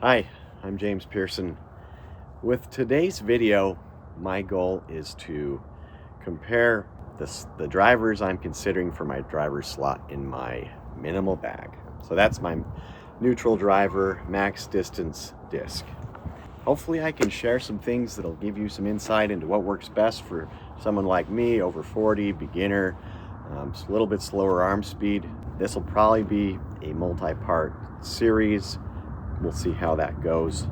Hi, I'm James Pearson. With today's video, my goal is to compare the drivers I'm considering for my driver slot in my minimal bag. So that's my neutral driver max distance disc. Hopefully I can share some things that'll give you some insight into what works best for someone like me, over 40, beginner, a little bit slower arm speed. This will probably be a multi-part series. We'll see how that goes,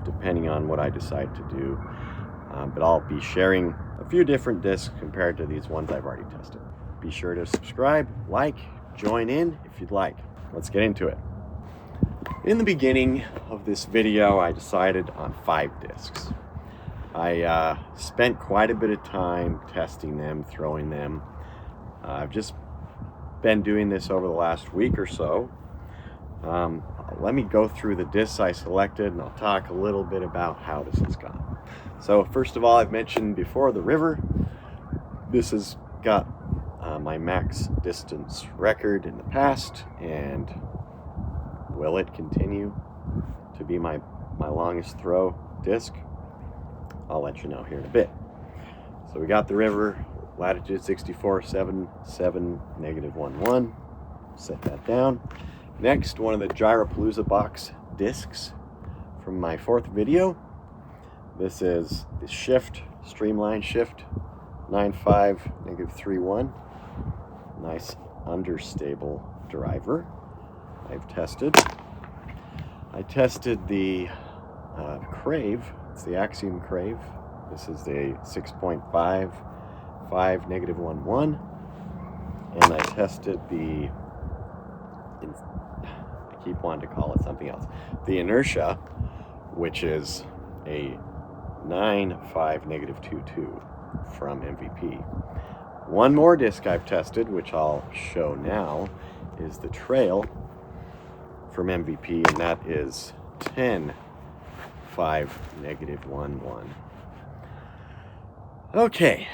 depending on what I decide to do. But I'll be sharing a few different discs compared to these ones I've already tested. Be sure to subscribe, like, join in if you'd like. Let's get into it. In the beginning of this video, I decided on 5 discs. I spent quite a bit of time testing them, throwing them. I've just been doing this over the last week or so. Let me go through the discs I selected and I'll talk a little bit about how this has gone. So first of all, I've mentioned before the River. This has got my max distance record in the past, and will it continue to be my longest throw disc? I'll let you know here in a bit. So we got the River, latitude 6477, -11. Set that down. Next, one of the Gyropalooza box discs from my 4th video. This is the Shift, Streamline Shift 95 -31. Nice understable driver. I tested the Crave. It's the Axiom Crave. This is a 6.5 -11. And I tested the, I keep wanting to call it something else, the Inertia, which is a 9.5 -22 from MVP. One more disc I've tested, which I'll show now, is the Trail from MVP, and that is 10.5 -11. Okay,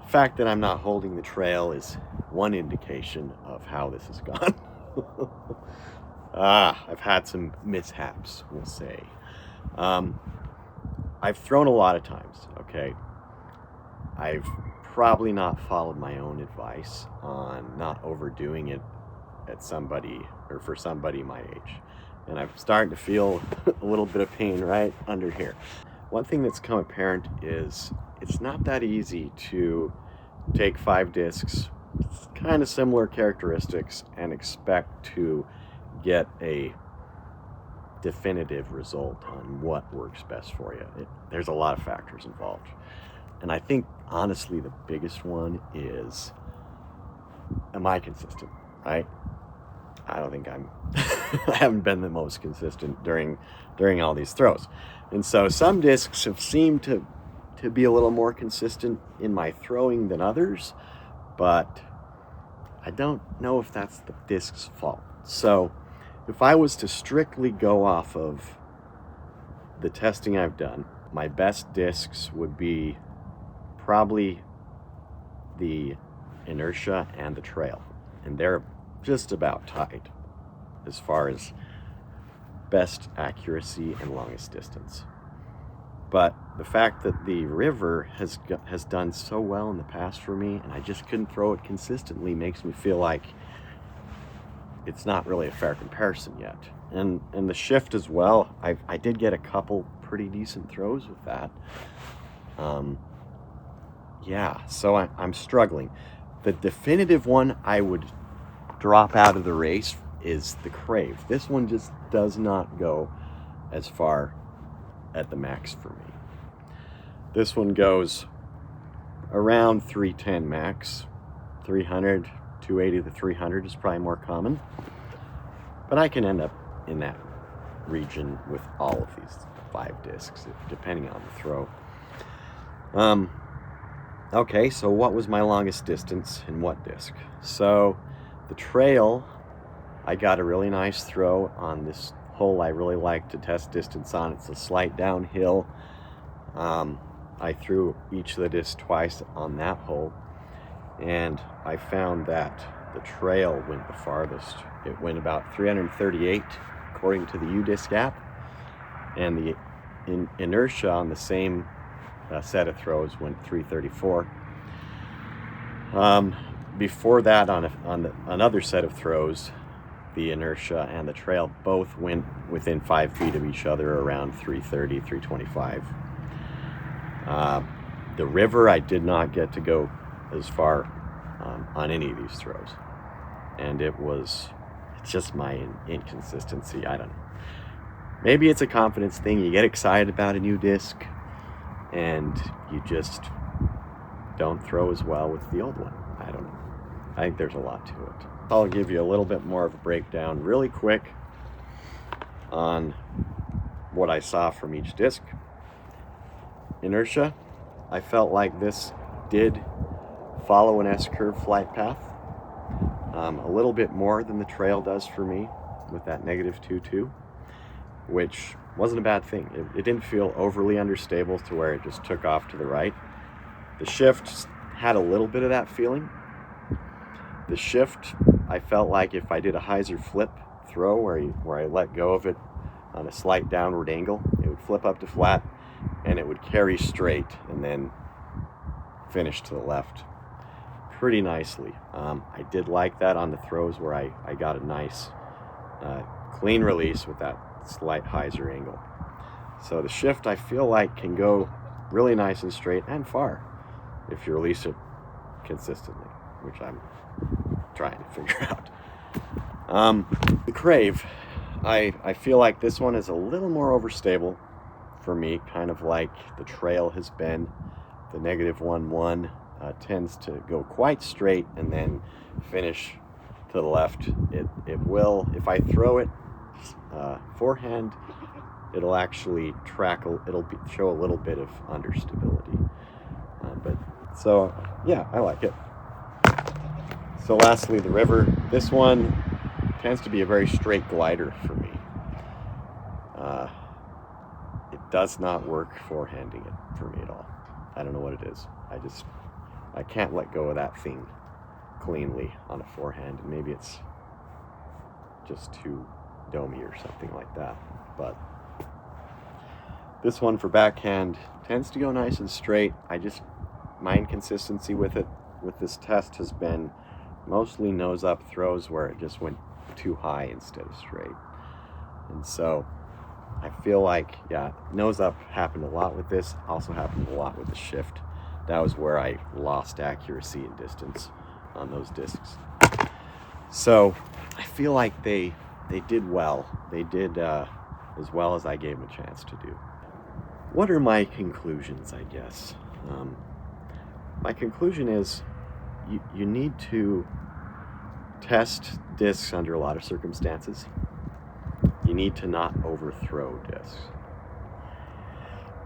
the fact that I'm not holding the Trail is one indication of how this has gone. I've had some mishaps, we'll say. I've thrown a lot of times, okay? I've probably not followed my own advice on not overdoing it at somebody or for somebody my age. And I'm starting to feel a little bit of pain right under here. One thing that's come apparent is it's not that easy to take 5 discs, kind of similar characteristics, and expect to get a definitive result on what works best for you. There's a lot of factors involved. And I think, honestly, the biggest one is, am I consistent, right? I don't think I haven't been the most consistent during all these throws. And so some discs have seemed to be a little more consistent in my throwing than others, but I don't know if that's the disc's fault. So if I was to strictly go off of the testing I've done, my best discs would be probably the Inertia and the Trail. And they're just about tied as far as best accuracy and longest distance. But the fact that the River has done so well in the past for me, and I just couldn't throw it consistently, makes me feel like it's not really a fair comparison yet. And the Shift as well, I did get a couple pretty decent throws with that. Yeah, so I'm struggling. The definitive one I would drop out of the race is the Crave. This one just does not go as far at the max for me. This one goes around 310 max. 300, 280 to 300 is probably more common. But I can end up in that region with all of these 5 discs, depending on the throw. Okay, so what was my longest distance in what disc? So the Trail, I got a really nice throw on this hole I really like to test distance on. It's a slight downhill. I threw each of the discs twice on that hole, and I found that the Trail went the farthest. It went about 338 according to the UDisc app, and the inertia on the same set of throws went 334. Before that, on another set of throws, the inertia and the trail both went within 5 feet of each other, around 330, 325. The river, I did not get to go as far on any of these throws, and it's just my inconsistency. I don't know. Maybe it's a confidence thing. You get excited about a new disc, and you just don't throw as well with the old one. I don't know. I think there's a lot to it. I'll give you a little bit more of a breakdown really quick on what I saw from each disc. Inertia, I felt like this did follow an S-curve flight path, a little bit more than the trail does for me with that -2.2, which wasn't a bad thing. It didn't feel overly understable to where it just took off to the right. The shift had a little bit of that feeling. The shift, I felt like if I did a hyzer flip throw where I let go of it on a slight downward angle, it would flip up to flat and it would carry straight and then finish to the left pretty nicely. I did like that on the throws where I got a nice clean release with that slight hyzer angle. So the shift, I feel like, can go really nice and straight and far if you release it consistently, which I'm trying to figure out. The Crave, I feel like this one is a little more overstable for me, kind of like the trail has been. The -1.1 tends to go quite straight and then finish to the left. It will, if I throw it forehand, it'll actually show a little bit of understability. But so yeah, I like it. So lastly, the River. This one tends to be a very straight glider for me. It does not work forehanding it for me at all. I don't know what it is. I can't let go of that thing cleanly on a forehand, and maybe it's just too domey or something like that. But this one for backhand tends to go nice and straight. My inconsistency with this test has been mostly nose up throws where it just went too high instead of straight. And so I feel like, yeah, nose up happened a lot with this, also happened a lot with the shift. That was where I lost accuracy and distance on those discs. So I feel like they did well. They did as well as I gave them a chance to do. What are my conclusions, I guess? My conclusion is you need to test discs under a lot of circumstances. You need to not overthrow discs.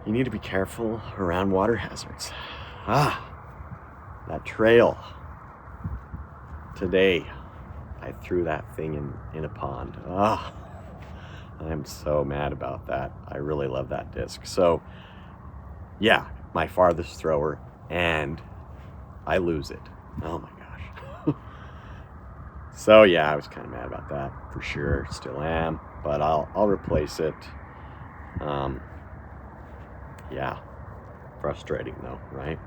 You need to be careful around water hazards. That trail. Today, I threw that thing in a pond. I'm so mad about that. I really love that disc. So, yeah, my farthest thrower, and I lose it. Oh my gosh. So yeah, I was kind of mad about that for sure. Still am, but I'll replace it. Yeah, frustrating though, right?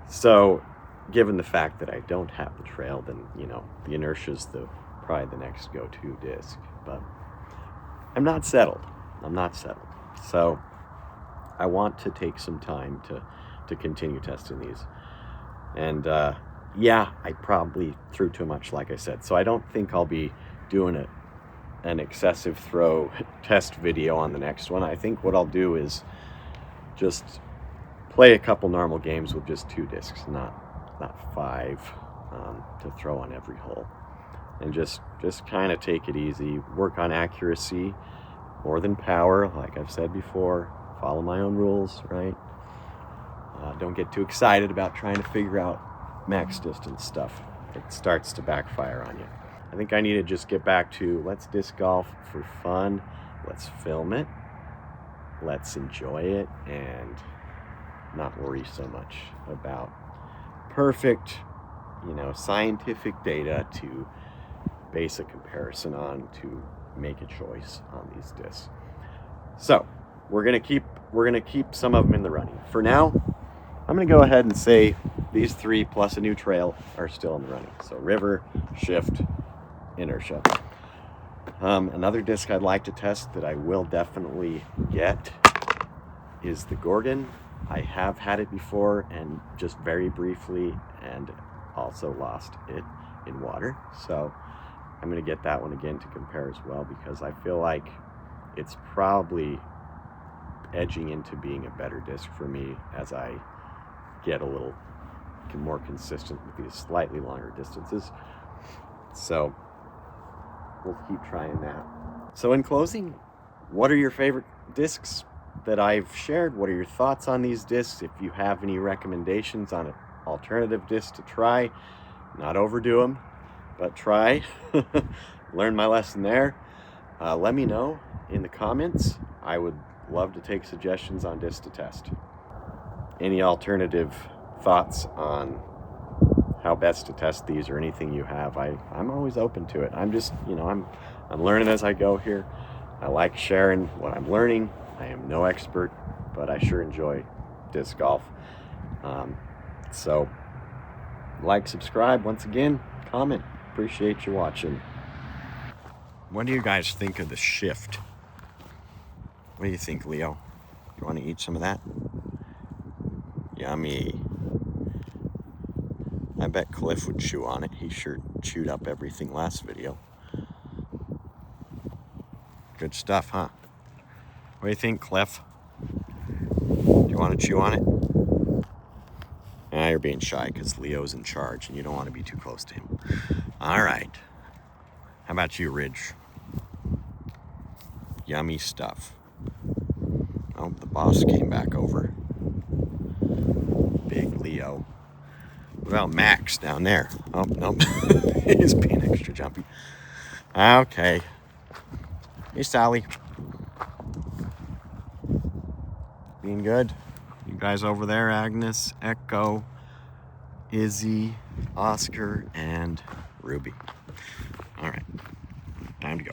So, given the fact that I don't have the trail, then the Inertia's probably the next go-to disc. But I'm not settled. So I want to take some time to continue testing these. And yeah, I probably threw too much, like I said. So I don't think I'll be doing an excessive throw test video on the next one. I think what I'll do is just play a couple normal games with just 2 discs, not 5, to throw on every hole. And just kind of take it easy, work on accuracy more than power, like I've said before. Follow my own rules, right? Don't get too excited about trying to figure out max distance stuff. It starts to backfire on you. I think I need to just get back to let's disc golf for fun. Let's film it. Let's enjoy it and not worry so much about perfect, scientific data to base a comparison on to make a choice on these discs. So we're gonna keep some of them in the running. For now, I'm gonna go ahead and say these three plus a new trail are still in the running. So River, Shift, Inertia. Another disc I'd like to test that I will definitely get is the Gorgon. I have had it before and just very briefly, and also lost it in water. So I'm going to get that one again to compare as well, because I feel like it's probably edging into being a better disc for me as I get a little more consistent with these slightly longer distances. So we'll keep trying that. So in closing, what are your favorite discs that I've shared? What are your thoughts on these discs? If you have any recommendations on an alternative disc to try, not overdo them, but try. Learn my lesson there. Let me know in the comments. I would love to take suggestions on discs to test. Any alternative thoughts on how best to test these, or anything you have, I'm always open to it. I'm just, I'm learning as I go here. I like sharing what I'm learning. I am no expert, but I sure enjoy disc golf. So like, subscribe, once again, comment. Appreciate you watching. What do you guys think of the Shift? What do you think, Leo? Do you want to eat some of that? Yummy. I bet Cliff would chew on it. He sure chewed up everything last video. Good stuff, huh? What do you think, Cliff? Do you want to chew on it? You're being shy because Leo's in charge and you don't want to be too close to him. All right. How about you, Ridge? Yummy stuff. Oh, the boss came back over. Big Leo. What about Max down there? Oh, nope. He's being extra jumpy. Okay. Hey, Sally. Being good? You guys over there, Agnes, Echo, Izzy, Oscar, and Ruby. All right. Time to go.